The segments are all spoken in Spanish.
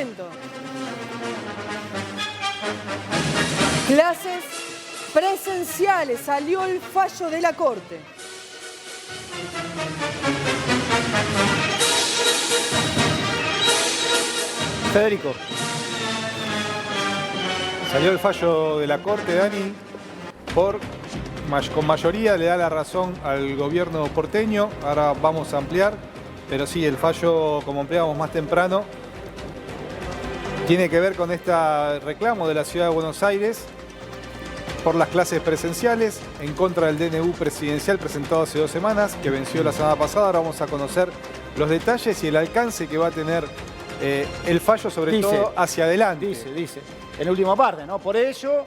momento. Clases presenciales. Salió el fallo de la Corte. Federico. Salió el fallo de la Corte, Dani, con mayoría le da la razón al gobierno porteño. Ahora vamos a ampliar, pero sí, el fallo, como ampliábamos más temprano, tiene que ver con este reclamo de la Ciudad de Buenos Aires por las clases presenciales en contra del DNU presidencial presentado hace 2 semanas, que venció la semana pasada. Ahora vamos a conocer los detalles y el alcance que va a tener el fallo, sobre todo hacia adelante. Dice, en la última parte, ¿no? Por ello,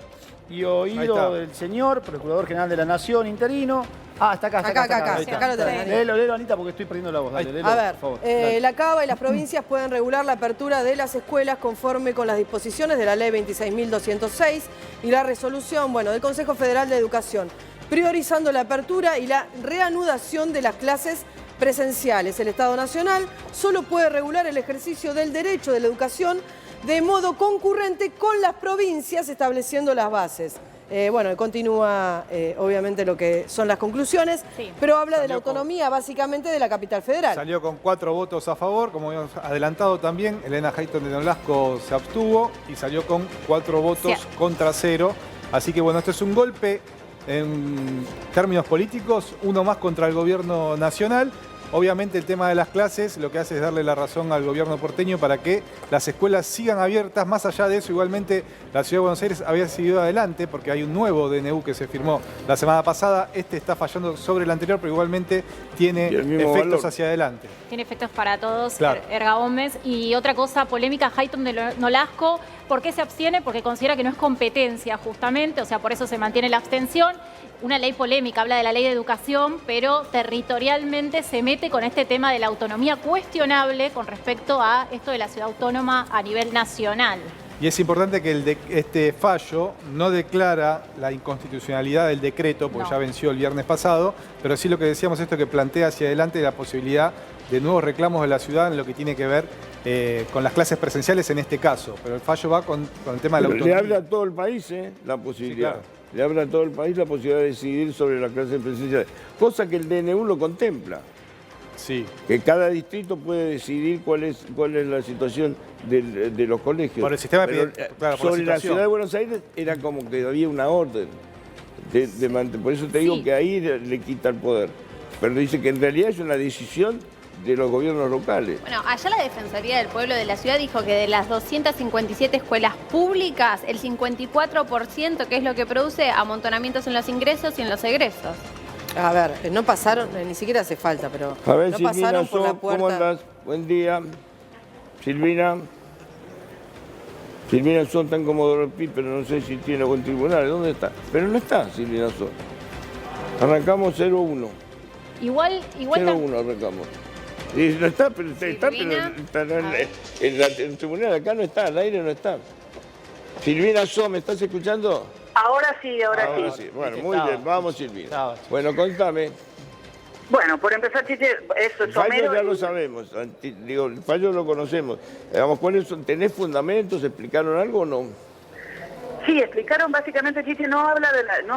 y oído del señor Procurador General de la Nación, interino. Ah, está acá. Acá lo tenés. Léelo, Anita, porque estoy perdiendo la voz. Dale, léelo, a ver, por favor. la CABA y las provincias pueden regular la apertura de las escuelas conforme con las disposiciones de la Ley 26.206 y la resolución, del Consejo Federal de Educación, priorizando la apertura y la reanudación de las clases presenciales. El Estado Nacional solo puede regular el ejercicio del derecho de la educación de modo concurrente con las provincias, estableciendo las bases. Continúa obviamente lo que son las conclusiones, pero habla de la autonomía básicamente de la capital federal. Salió con 4 votos a favor, como habíamos adelantado también. Elena Hayton de Nolasco se abstuvo y salió con 4 votos contra 0. Así que esto es un golpe en términos políticos, uno más contra el gobierno nacional. Obviamente el tema de las clases lo que hace es darle la razón al gobierno porteño para que las escuelas sigan abiertas. Más allá de eso, igualmente la Ciudad de Buenos Aires había seguido adelante porque hay un nuevo DNU que se firmó la semana pasada. Este está fallando sobre el anterior, pero igualmente tiene efectos hacia adelante. Tiene efectos para todos, claro. Erga Gómez. Y otra cosa polémica, Hayton de Nolasco, ¿por qué se abstiene? Porque considera que no es competencia justamente, o sea, por eso se mantiene la abstención. Una ley polémica, habla de la ley de educación, pero territorialmente se mete con este tema de la autonomía cuestionable con respecto a esto de la ciudad autónoma a nivel nacional. Y es importante que este fallo no declara la inconstitucionalidad del decreto, porque ya venció el viernes pasado, pero sí lo que decíamos, esto que plantea hacia adelante la posibilidad de nuevos reclamos de la ciudad en lo que tiene que ver con las clases presenciales en este caso. Pero el fallo va con el tema de la autonomía. Le abre a todo el país la posibilidad. Sí, claro. Le abre a todo el país la posibilidad de decidir sobre las clases presenciales, cosa que el DNU lo contempla. Sí. Que cada distrito puede decidir cuál es la situación de los colegios. Por el sistema, claro, sobre la Ciudad de Buenos Aires era como que había una orden. Por eso te digo que ahí le quita el poder. Pero dice que en realidad es una decisión de los gobiernos locales. Bueno, allá la Defensoría del Pueblo de la ciudad dijo que de las 257 escuelas públicas, el 54%, que es lo que produce amontonamientos en los ingresos y en los egresos. A ver, no pasaron, ni siquiera hace falta, pero a ver, no Silvina, pasaron por la puerta. ¿Cómo andás? Buen día. Silvina. Silvina Son está en Comodoro Pi, pero no sé si tiene buen tribunal. ¿Dónde está? Pero no está Silvina Son. Arrancamos 0-1. Igual 0-1 arrancamos. Y no está, pero está en el tribunal acá no está, al aire no está. Silvina So, ¿me estás escuchando? Ahora sí. Bueno, muy bien, vamos Silvina. Bueno, contame. Bueno, por empezar, Chiche, eso es somero. El fallo ya lo sabemos, digo, el fallo lo conocemos. Digamos, ¿tenés fundamentos? ¿Explicaron algo o no? Sí, explicaron básicamente, Chiche, no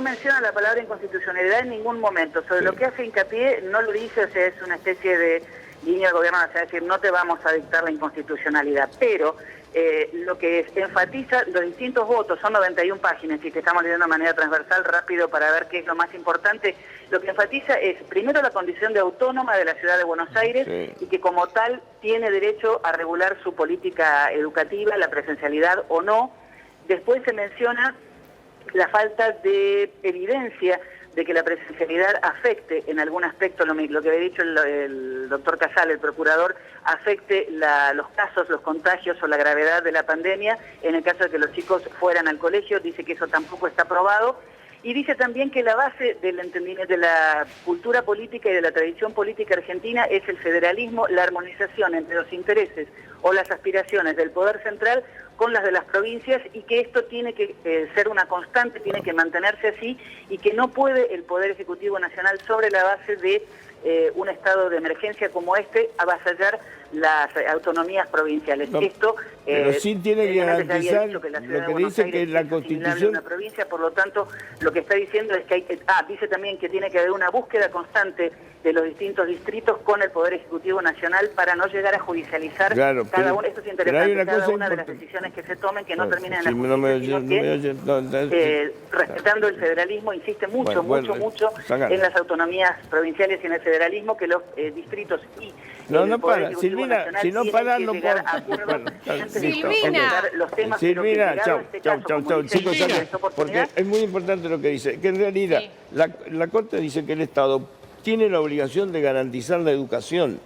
menciona la palabra inconstitucionalidad en ningún momento. Sobre lo que hace hincapié, no lo dice, o sea, es una especie de línea del gobierno nacional, es decir, no te vamos a dictar la inconstitucionalidad, pero lo que enfatiza los distintos votos, son 91 páginas, y que estamos leyendo de manera transversal, rápido, para ver qué es lo más importante. Lo que enfatiza es, primero, la condición de autónoma de la Ciudad de Buenos Aires, y que como tal tiene derecho a regular su política educativa, la presencialidad o no. Después se menciona la falta de evidencia de que la presencialidad afecte en algún aspecto, lo que había dicho el doctor Casal, el procurador, afecte los casos, los contagios o la gravedad de la pandemia, en el caso de que los chicos fueran al colegio. Dice que eso tampoco está aprobado. Y dice también que la base del entendimiento de la cultura política y de la tradición política argentina es el federalismo, la armonización entre los intereses o las aspiraciones del poder central con las de las provincias y que esto tiene que ser una constante, tiene que mantenerse así y que no puede el Poder Ejecutivo Nacional, sobre la base de un estado de emergencia como este, avasallar las autonomías provinciales. No, esto pero sí tiene que garantizar lo que dice que la Constitución... una provincia, por lo tanto, lo que está diciendo es que dice también que tiene que haber una búsqueda constante de los distintos distritos con el Poder Ejecutivo Nacional para no llegar a judicializar cada uno. Esto es interesante, cada una de las decisiones que se tomen que no terminen en la justicia, respetando el federalismo, insiste mucho en las autonomías provinciales y en el federalismo, que los distritos y no para, Silvina, si no para, no puedo. Silvina, chau, chicos, porque es muy importante lo que dice, que en realidad la Corte dice que el Estado tiene la obligación de garantizar la educación.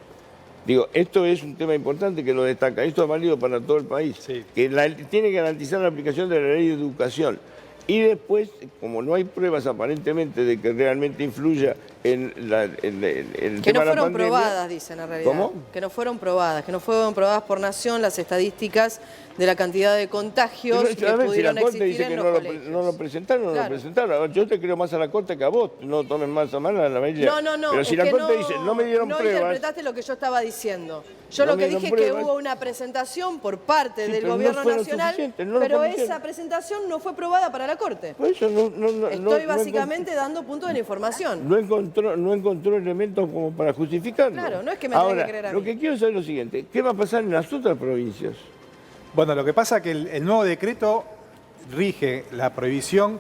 Digo, esto es un tema importante que lo destaca, esto es válido para todo el país, que tiene que garantizar la aplicación de la ley de educación. Y después, como no hay pruebas aparentemente de que realmente influya en el tema de la pandemia... Que no fueron probadas, dicen en realidad. ¿Cómo? Que no fueron probadas por Nación las estadísticas de la cantidad de contagios que pudieron existir en los colegios. No lo presentaron, lo presentaron. Yo te creo más a la Corte que a vos, no tomes más a mano a la medida. No, pero si la Corte dice, no me dieron pruebas... No interpretaste lo que yo estaba diciendo. Yo lo que dije es que hubo una presentación por parte del Gobierno Nacional, pero esa presentación no fue probada para la Corte. Por eso Estoy básicamente dando punto de la información. No encontró elementos como para justificarlo. Claro, no es que me tenga que creer a mí. Lo que quiero saber es lo siguiente, ¿qué va a pasar en las otras provincias? Bueno, lo que pasa es que el nuevo decreto rige la prohibición,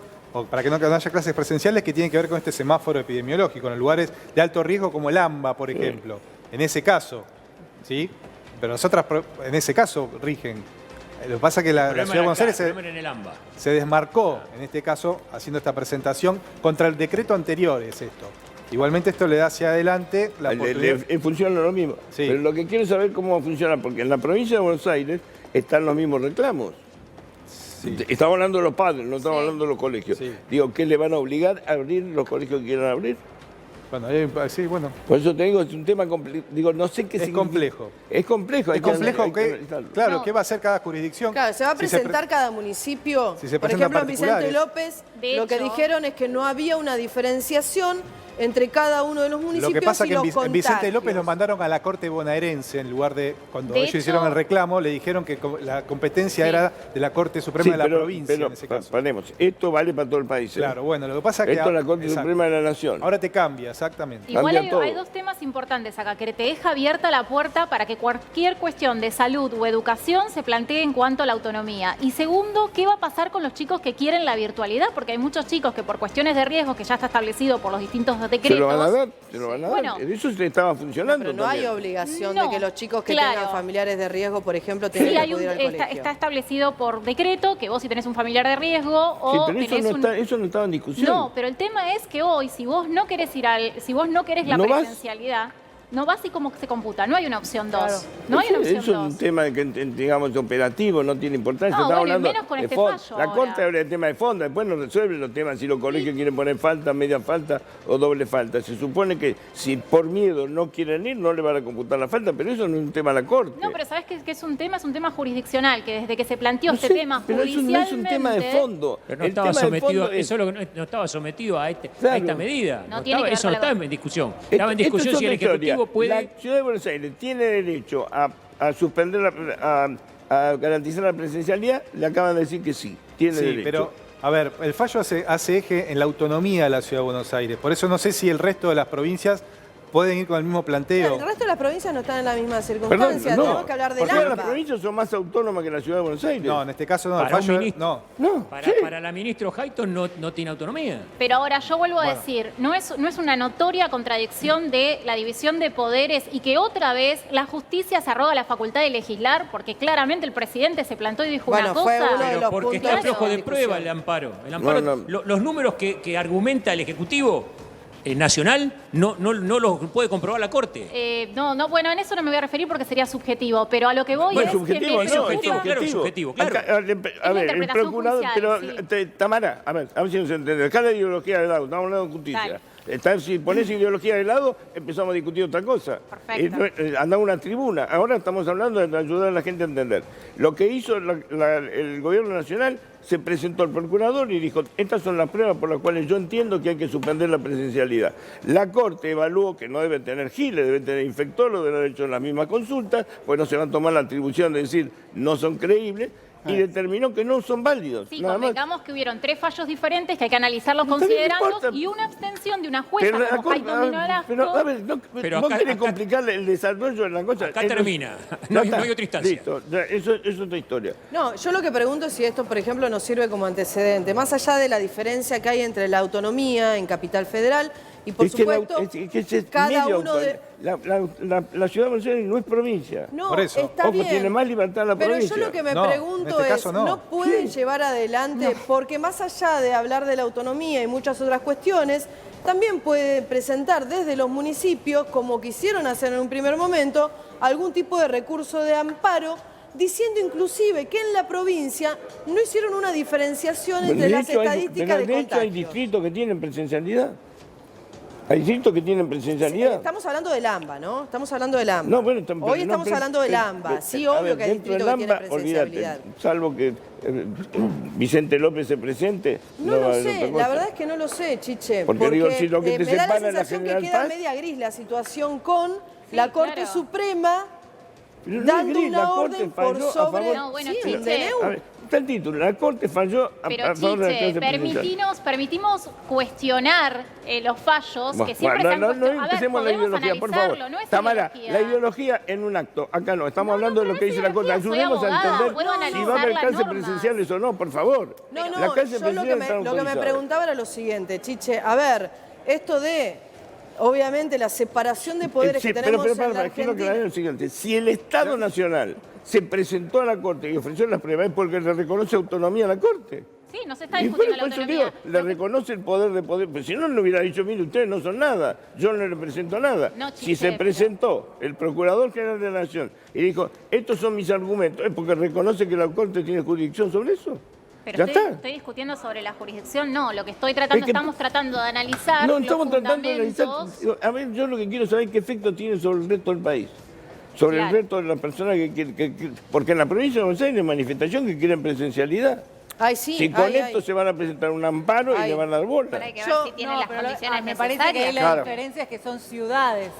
para que no haya clases presenciales, que tiene que ver con este semáforo epidemiológico, en lugares de alto riesgo como el AMBA, por ejemplo. En ese caso, ¿sí? Pero las otras, en ese caso, rigen. Lo que pasa es que la Ciudad de Buenos Aires se desmarcó, en este caso, haciendo esta presentación contra el decreto anterior, es esto. Igualmente esto le da hacia adelante la posibilidad... Funciona lo mismo. Sí. Pero lo que quiero saber es cómo funciona, porque en la provincia de Buenos Aires están los mismos reclamos. Sí. Estamos hablando de los padres, no estamos hablando de los colegios. Sí. Digo, ¿qué le van a obligar a abrir los colegios que quieran abrir? Bueno, sí, bueno. Por eso te digo, es un tema complejo. Digo, no sé qué significa. Complejo. Es complejo. Es complejo, claro, ¿qué va a hacer cada jurisdicción? Claro, se va a presentar cada municipio. Por ejemplo, en Vicente López, lo que dijeron es que no había una diferenciación entre cada uno de los municipios. Lo que pasa es que en Vicente López lo mandaron a la Corte bonaerense, en lugar de, cuando ellos hicieron el reclamo, le dijeron que la competencia era de la Corte Suprema de la provincia, en ese caso. Paremos, esto vale para todo el país. Claro, bueno, lo que pasa es que... Esto es la Corte Suprema de la Nación. Ahora te cambia, exactamente. Igual hay dos temas importantes acá, que te deja abierta la puerta para que cualquier cuestión de salud o educación se plantee en cuanto a la autonomía. Y segundo, ¿qué va a pasar con los chicos que quieren la virtualidad? Porque hay muchos chicos que por cuestiones de riesgo, que ya está establecido por los distintos decretos... Se lo van a dar, se lo van a dar. Bueno, eso se estaba funcionando. Pero no hay obligación de que los chicos que tengan familiares de riesgo, por ejemplo, tengan que acudir al colegio. Está establecido por decreto que vos si tenés un familiar de riesgo o pero eso no estaba en discusión. No, pero el tema es que hoy, si vos no querés la presencialidad, no vas y cómo se computa. No hay una opción 2. Claro. No hay una opción 2. Eso es un tema que, digamos, operativo, no tiene importancia. No, bueno, menos con este fallo. La Corte habla del tema de fondo, después no resuelve los temas si los colegios quieren poner falta, media falta o doble falta. Se supone que si por miedo no quieren ir, no le van a computar la falta, pero eso no es un tema de la Corte. No, pero ¿sabés qué es un tema? Es un tema jurisdiccional, que desde que se planteó este tema judicialmente... Pero eso no es un tema de fondo. Pero no estaba sometido, eso es lo que no estaba sometido a esta medida. Eso no estaba en discusión. Estaba en discusión si el Ejecutivo puede... De Buenos Aires tiene derecho a suspender, a garantizar la presencialidad, le acaban de decir que sí, tiene derecho. Pero, a ver, el fallo hace eje en la autonomía de la Ciudad de Buenos Aires, por eso no sé si el resto de las provincias pueden ir con el mismo planteo. El resto de las provincias no están en la misma circunstancia. Tenemos que hablar del AMBA. Las provincias son más autónomas que la Ciudad de Buenos Aires. No, en este caso no. Para la ministra Hayton no tiene autonomía. Pero ahora yo vuelvo a decir, no es una notoria contradicción de la división de poderes y que otra vez la justicia se arroga la facultad de legislar, porque claramente el presidente se plantó y dijo una cosa. Fue uno de los porque está flojo de prueba el amparo. Los números que argumenta el Ejecutivo nacional no los puede comprobar la Corte. Bueno, en eso no me voy a referir porque sería subjetivo, pero a lo que voy es subjetivo, que... subjetivo, claro. A ver, el procurador... Pero, Tamara, a ver si nos entendemos. Acá la ideología de Estamos hablando de justicia. Dale. Si pones ideología de lado, empezamos a discutir otra cosa. Andaba una tribuna. Ahora estamos hablando de ayudar a la gente a entender. Lo que hizo el gobierno nacional, se presentó al procurador y dijo, estas son las pruebas por las cuales yo entiendo que hay que suspender la presencialidad. La Corte evaluó que no debe tener giles, debe tener infectólogos, debe haber hecho las mismas consultas, pues no se van a tomar la atribución de decir no son creíbles, y determinó que no son válidos. Sí, convengamos que hubieron 3 fallos diferentes que hay que analizarlos considerándolos y una abstención de una jueza como Hayton de Nolasco. Pero no quiere complicarle el desarrollo de la cosa. Acá termina, no hay otra instancia. Listo, eso es otra historia. No, yo lo que pregunto es si esto, por ejemplo, nos sirve como antecedente, más allá de la diferencia que hay entre la autonomía en Capital Federal y, por supuesto, cada uno de... La ciudad de Buenos Aires no es provincia. No, por eso. está bien. Tiene más libertad la provincia. Pero yo lo que me pregunto en este caso ¿no pueden llevar adelante? Porque más allá de hablar de la autonomía y muchas otras cuestiones, también puede presentar desde los municipios, como quisieron hacer en un primer momento, algún tipo de recurso de amparo, diciendo inclusive que en la provincia no hicieron una diferenciación entre las estadísticas de contagio. ¿Hay distritos que tienen presencialidad? ¿Hay distritos que tienen presencialidad? Estamos hablando del AMBA, ¿no? Estamos hablando del AMBA. No, bueno, hoy estamos hablando del AMBA. Sí, obvio que hay distritos que tienen presencialidad. Olvídate, salvo que Vicente López se presente. No lo sé, la verdad es que no lo sé, Chiche. Porque digo, si lo que te me da la separa la sensación que General queda Paz... media gris la situación con la Corte Suprema dando una orden por sobre... No, bueno, sí, Chiche. A ver, está el título, la Corte falló a favor de la clase presidencial. permitimos cuestionar los fallos que siempre se han no cuestionado. empecemos la ideología, por favor. No es Tamara, ideología. la ideología en un acto. Acá no, estamos hablando de lo que dice la Corte. Ayudemos a entender si va a haber clases presenciales o no, por favor. No, yo lo que me preguntaba era lo siguiente, Chiche. A ver, esto de, obviamente, la separación de poderes que tenemos en la Argentina... Quiero aclarar lo siguiente. Si el Estado Nacional se presentó a la Corte y ofreció las pruebas, es porque le reconoce autonomía a la Corte. Sí, no se está discutiendo la autonomía. Le reconoce el poder de poder. Pero si no, le hubiera dicho, mire, ustedes no son nada, yo no represento nada. No, Chiche, si se presentó el Procurador General de la Nación y dijo, estos son mis argumentos, es porque reconoce que la Corte tiene jurisdicción sobre eso. Pero estoy discutiendo sobre la jurisdicción, no. Lo que estoy tratando, estamos tratando de analizar los fundamentos. A ver, yo lo que quiero saber es qué efecto tiene sobre el resto del país. Sobre el resto de las personas porque en la provincia de Buenos Aires hay manifestación que quieren presencialidad. Ay, sí, si con esto se van a presentar un amparo y le van a dar bola. Pero hay que ver si tiene las condiciones me parece necesarias. que ahí la diferencia es que son ciudades.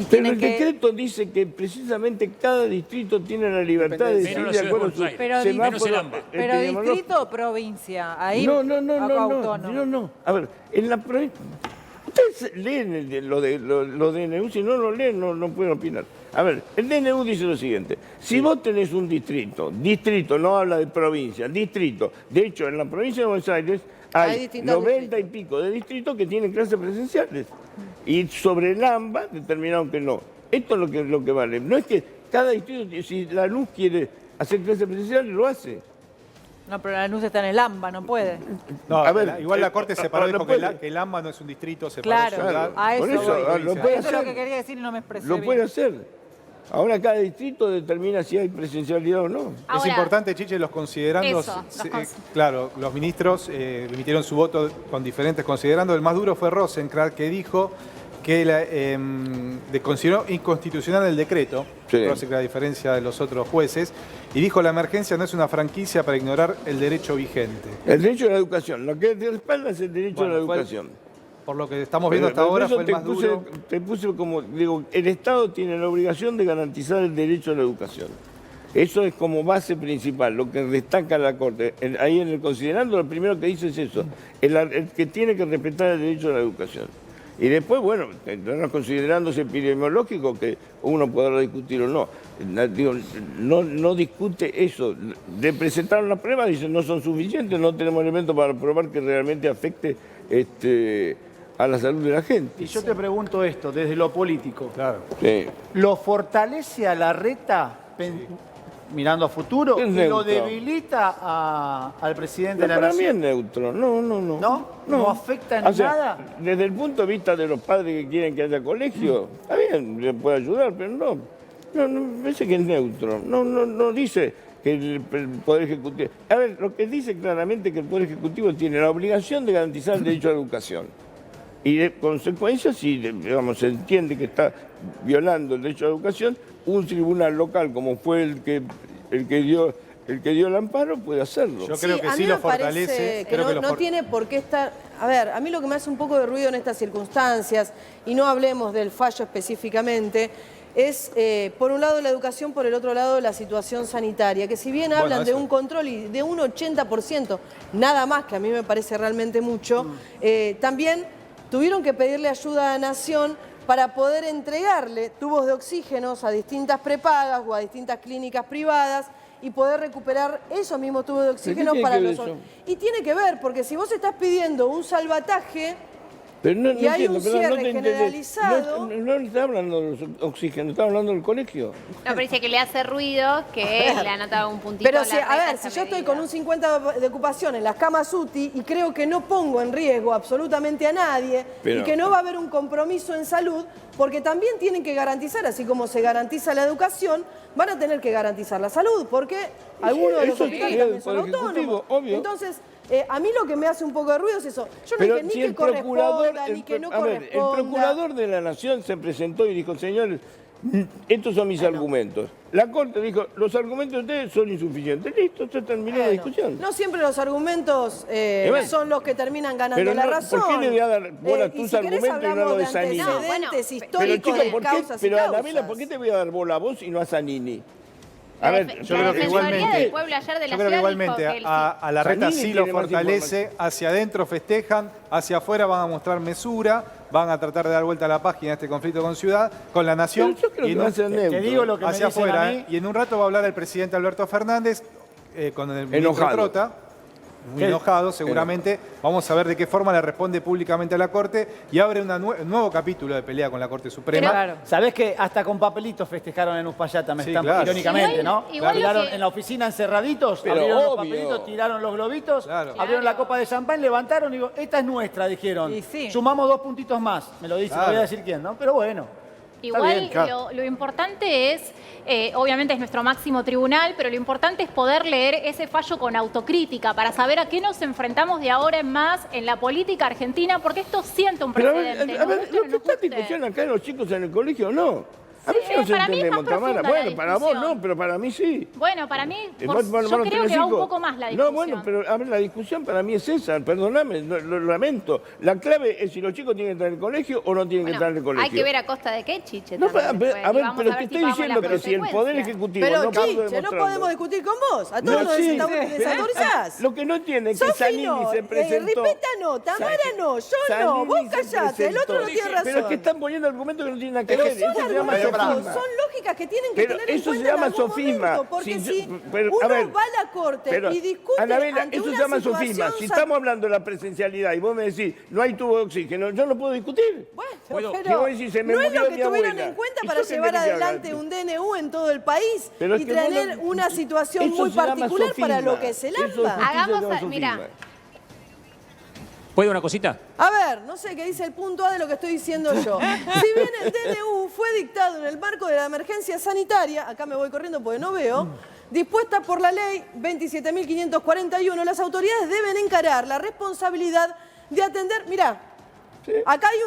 Pero el decreto dice que precisamente cada distrito tiene la libertad de decidir de acuerdo a su semáforo. Pero distrito o provincia, ahí No. A ver, en la provincia... Ustedes leen lo de DNU, si no lo leen no pueden opinar. A ver, el DNU dice lo siguiente, si vos tenés un distrito no habla de provincia, distrito, de hecho en la provincia de Buenos Aires hay 90 y pico de distritos que tienen clases presenciales y sobre el AMBA determinaron que no. Esto es lo que vale, no es que cada distrito, si la luz quiere hacer clases presenciales, lo hace. No, pero la luz está en el AMBA, no puede. No, a ver, igual la Corte separó, dijo que el AMBA no es un distrito, separó ciudad. A eso, por eso lo puede hacer. Eso es lo que quería decir y no me expresé Lo puede hacer. Ahora cada distrito determina si hay presencialidad o no. Es importante, Chiche, los considerandos. Claro, los ministros emitieron su voto con diferentes considerandos. El más duro fue Rosenkrantz, que dijo que consideró inconstitucional el decreto, Rosenkrantz, a diferencia de los otros jueces, y dijo la emergencia no es una franquicia para ignorar el derecho vigente. El derecho a la educación, lo que te respalda es el derecho a la educación. Por lo que estamos viendo hasta ahora fue el más duro. Te puse como, digo, el Estado tiene la obligación de garantizar el derecho a la educación. Eso es como base principal, lo que destaca la Corte. Ahí en el considerando, lo primero que dice es eso, el que tiene que respetar el derecho a la educación. Y después, bueno, tendrán considerándose epidemiológico que uno podrá discutir o no. Digo, no discute eso. De presentar una prueba, dicen no son suficientes, no tenemos elementos para probar que realmente afecte a la salud de la gente. Y yo te pregunto esto, desde lo político. Claro. Sí. ¿Lo fortalece a Larreta mirando a futuro y lo debilita al presidente de la Nación? Para mí es neutro, ¿No afecta en nada? Desde el punto de vista de los padres que quieren que haya colegio, está bien, le puede ayudar, pero no, me parece que es neutro. No dice que el Poder Ejecutivo... A ver, lo que dice claramente que el Poder Ejecutivo tiene la obligación de garantizar el derecho a la educación. Y de consecuencia, si digamos, se entiende que está violando el derecho a la educación, un tribunal local como fue el que dio el amparo puede hacerlo. Yo creo que sí lo fortalece. Que no tiene por qué estar... A ver, a mí lo que me hace un poco de ruido en estas circunstancias, y no hablemos del fallo específicamente, es por un lado la educación, por el otro lado la situación sanitaria, que si bien hablan de un control y de un 80%, nada más, que a mí me parece realmente mucho, también tuvieron que pedirle ayuda a Nación para poder entregarle tubos de oxígenos a distintas prepagas o a distintas clínicas privadas y poder recuperar esos mismos tubos de oxígeno para los... Y tiene que ver, porque si vos estás pidiendo un salvataje y hay un cierre generalizado... No está hablando de los oxígenos, está hablando del colegio. No, pero dice que le hace ruido que le han atado un puntito. Pero si, a ver, si yo estoy con un 50 de ocupación en las camas UTI y creo que no pongo en riesgo absolutamente a nadie y que no va a haber un compromiso en salud, porque también tienen que garantizar, así como se garantiza la educación, van a tener que garantizar la salud, porque algunos de los hospitales también son autónomos. Entonces, a mí lo que me hace un poco de ruido es eso. Yo no dije ni que corresponda, ni que no corresponda. El procurador de la Nación se presentó y dijo, señores, estos son mis argumentos. La Corte dijo, los argumentos de ustedes son insuficientes. Listo, se terminó la discusión. No siempre los argumentos son los que terminan ganando la razón. ¿Por qué le voy a dar bola a tus argumentos y no a los de Zanini? Antecedentes históricos de causas y Pero, causas. Anabela, ¿por qué te voy a dar bola a vos y no a Zanini? A ver, yo creo que igualmente, a la reta sí lo fortalece, hacia adentro festejan, hacia afuera van a mostrar mesura, van a tratar de dar vuelta a la página a este conflicto con la Nación. Yo creo que va a ser neutro. Te digo lo que hacia me dicen afuera, a mí. y en un rato va a hablar el presidente Alberto Fernández con el ministro Trota. Muy enojado, seguramente. Vamos a ver de qué forma le responde públicamente a la Corte y abre un nuevo capítulo de pelea con la Corte Suprema. Claro. Sabés que hasta con papelitos festejaron en Uspallata, irónicamente, ¿no? Tiraron en la oficina encerraditos, abrieron los papelitos, tiraron los globitos, abrieron la copa de champán, levantaron y digo, esta es nuestra, dijeron. Sumamos 2 puntitos más. Me lo dice, no voy a decir quién, ¿no? Pero bueno. Igual lo importante es, obviamente es nuestro máximo tribunal, pero lo importante es poder leer ese fallo con autocrítica para saber a qué nos enfrentamos de ahora en más en la política argentina, porque esto sienta un precedente. A ver, lo que está discusión acá en los chicos en el colegio, no. A ver si nos entendemos, Tamara. Bueno, para vos no, pero para mí sí. Bueno, para mí, yo creo que va un poco más la discusión. No, bueno, pero a ver, la discusión para mí es esa, perdóname, lo lamento. La clave es si los chicos tienen que estar en el colegio o no tienen que estar en el colegio. Hay que ver a costa de qué, Chiche. No, a ver, pero te estoy diciendo que si el Poder Ejecutivo no puede demostrar... no podemos discutir con vos, a todos nos desautorizás. Lo que no entienden es que Zanini se presentó... Ripeta no, Tamara no, yo no, vos callate, el otro no tiene razón. Pero es que están poniendo argumentos que no tienen nada que ver. Eso se llama sofisma. Son lógicas que tienen que tener en cuenta. Eso se llama sofisma. Porque si uno va a la Corte y discute Anabela, ante eso se una llama sofisma. Si estamos hablando de la presencialidad y vos me decís, no hay tubo de oxígeno, yo no puedo discutir. Bueno, pero no es lo que tuvieron en cuenta para llevar adelante un DNU en todo el país y tener una situación muy particular para lo que es el AMBA. Hagamos, mira. ¿Puedo una cosita? A ver, no sé qué dice el punto A de lo que estoy diciendo yo. Si bien el DNU fue dictado en el marco de la emergencia sanitaria, acá me voy corriendo porque no veo, dispuesta por la ley 27.541, las autoridades deben encarar la responsabilidad de atender, mirá, acá hay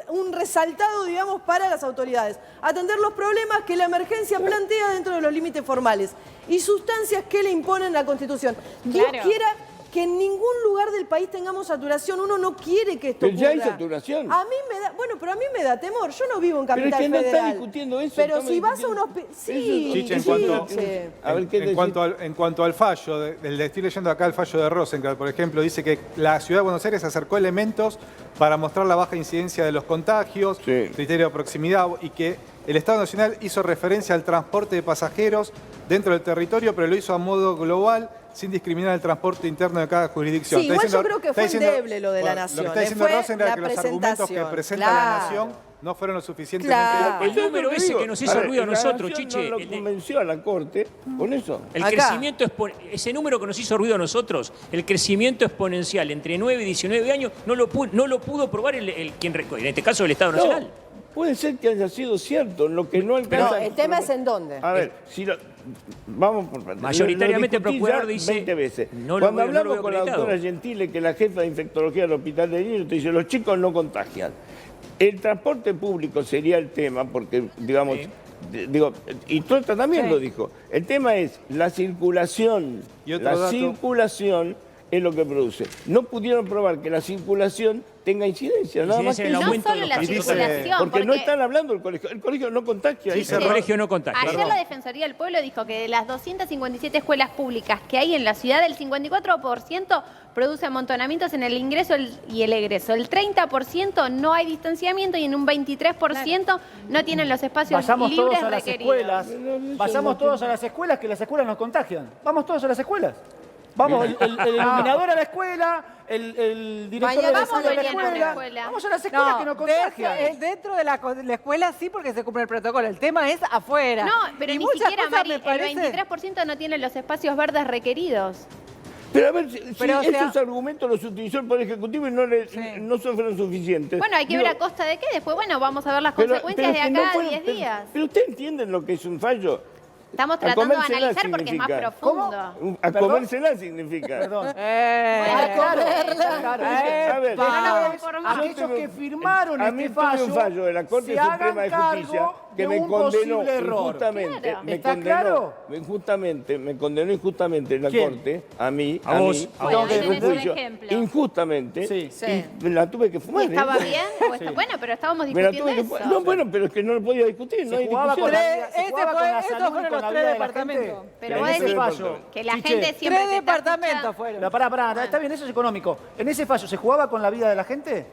un resaltado, digamos, para las autoridades. Atender los problemas que la emergencia plantea dentro de los límites formales y sustancias que le imponen la Constitución. Dios quiera que en ningún lugar del país tengamos saturación. Uno no quiere que esto ocurra. Pero ya hay saturación. A mí me da, bueno, pero a mí me da temor. Yo no vivo en Capital Federal. Pero es que no está discutiendo eso. Pero si vas a unos... Sí, Chiche, en cuanto al fallo, estoy leyendo acá el fallo de Rosenkrantz, por ejemplo, dice que la Ciudad de Buenos Aires acercó elementos para mostrar la baja incidencia de los contagios, criterio de proximidad, y que el Estado Nacional hizo referencia al transporte de pasajeros dentro del territorio, pero lo hizo a modo global, sin discriminar el transporte interno de cada jurisdicción. Sí, igual yo creo que fue endeble lo de la Nación. Lo que está diciendo Rosenkrantz es que los argumentos que presenta la Nación no fueron lo suficientemente... El número ese que nos hizo ruido a nosotros, Chiche. No lo convenció a la Corte con eso. El crecimiento, ese número que nos hizo ruido a nosotros, el crecimiento exponencial entre 9 y 19 años, no lo pudo probar quien, en este caso el Estado Nacional. puede ser que haya sido cierto, lo que no alcanza... No, el tema es en dónde. A ver, si vamos por partes. Mayoritariamente el Lo discutí procurador ya dice... 20 veces. No Cuando no hablamos veo con la acreditado. doctora Gentile, que es la jefa de infectología del Hospital de Niños, te dice, los chicos no contagian. El transporte público sería el tema, porque, digamos... Sí. Digo, y Trota también lo dijo. El tema es la circulación. Y otro La dato. circulación es lo que produce. No pudieron probar que la circulación tenga incidencia, nada más Incidencia que en el eso. No aumento de solo los la casos. circulación, Porque no están hablando del colegio. El colegio no contagia. Dice el colegio no contagia. Ayer la Defensoría del Pueblo dijo que de las 257 escuelas públicas que hay en la ciudad, el 54% produce amontonamientos en el ingreso y el egreso. El 30% no hay distanciamiento y en un 23% no tienen los espacios Vayamos libres todos a las requeridos. escuelas. Vayamos todos a las escuelas, que las escuelas nos contagian. Vamos todos a las escuelas. Vamos, el iluminador a la escuela, el director de la Vamos escuela a la mañana a la escuela. escuela. Vamos a las escuelas que nos contagian. Dentro de la escuela sí, porque se cumple el protocolo. El tema es afuera. No, pero Y ni muchas siquiera, cosas Mari, me el parece- 23% no tiene los espacios verdes requeridos. Pero a ver, Pero, o sea- esos argumentos los utilizó el Poder Ejecutivo y no fueron suficientes. Bueno, hay que ver a costa de qué. Después, bueno, vamos a ver las consecuencias pero de que acá no a fueron- 10 días. Pero ustedes entienden lo que es un fallo. Estamos A tratando de comérsela analizar porque es más significa. profundo. A ¿Perdón? comérsela significa. Perdón. Bueno, claro. A ver, no nos Es conformamos. aquellos que firmaron a mí este tuve fallo, un fallo de la Corte se hagan Suprema de Justicia cargo que de me un condenó posible error. injustamente. Claro. Me ¿Está condenó, claro? me condenó injustamente la ¿Quién? Corte, a mí, A vos, mí, a Bueno, vos. ahí en un tenés un juicio, ejemplo. injustamente, Sí. y la tuve que fumar. ¿Estaba ¿eh? bien? Bueno, pero estábamos Me la discutiendo tuve que eso. No, bueno, pero es que no lo podía discutir, no Se hay jugaba con discusión. la vida, se jugaba con la estos salud y fueron con los la 3 vida de la departamentos. gente. Pero En vos ese decís fallo. que la Chiche. gente siempre 3 te está departamentos escuchando. fueron. Pero pará, está bien, eso es económico. ¿En ese fallo se jugaba con la vida de la gente?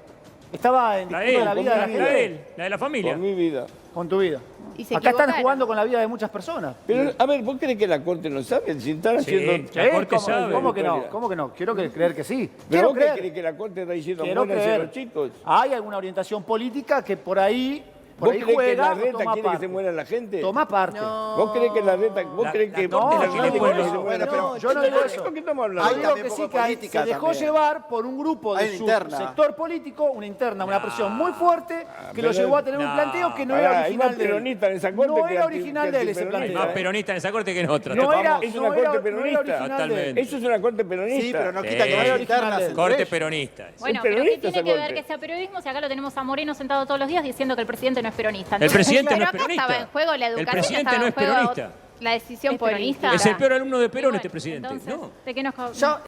¿Estaba en La de disputa él, la vida de la la de gente? él, la de la familia. Por mi vida. Con tu vida. Y se Acá están equivocaron. jugando con la vida de muchas personas. Pero, a ver, ¿vos crees que la Corte no sabe? Si están Sí, haciendo... la Corte ¿Cómo, sabe. ¿Cómo que no? ¿Cómo que no? Quiero creer que sí. ¿Pero Quiero vos qué creer. crees que la Corte está diciendo Quiero muéranse creer. los chicos? Hay alguna orientación política que por ahí ¿Vos crees que juega la o reta toma quiere que parte. se muera la gente? Toma parte. ¿Vos crees que la reta... ¿Vos La- crees que... la Corte No, la yo quiere no digo poner- eso. Bueno, pero- Yo no digo eso. ¿De qué estamos Yo hablando? digo también que sí, poco que ahí política se dejó también. llevar por un grupo de Hay una su interna. sector político, una interna, una presión muy fuerte, que lo pero- llevó a tener un No. planteo que no Pará, era hay original más de él. peronistas en esa corte No que era anti- original que de él ese antiperonistas. Hay planteo. más peronistas en esa corte que en otra. No era, Es una no era- corte no era peronista. original de él. Totalmente. Eso es una corte peronista. Sí, pero no Sí. quita que no haya Original internas de- entre Corte ellos. peronista. Bueno, pero ¿qué peronista tiene esa que ver corte. que sea periodismo si acá lo tenemos a Moreno sentado todos los días diciendo que el presidente no es peronista? El presidente no Pero es acá peronista. estaba en juego la El educación, presidente estaba no en es juego peronista. la decisión Es peronista. política. Es el peor alumno de Perón, Y este bueno, presidente. entonces, No. ¿de qué nos Yo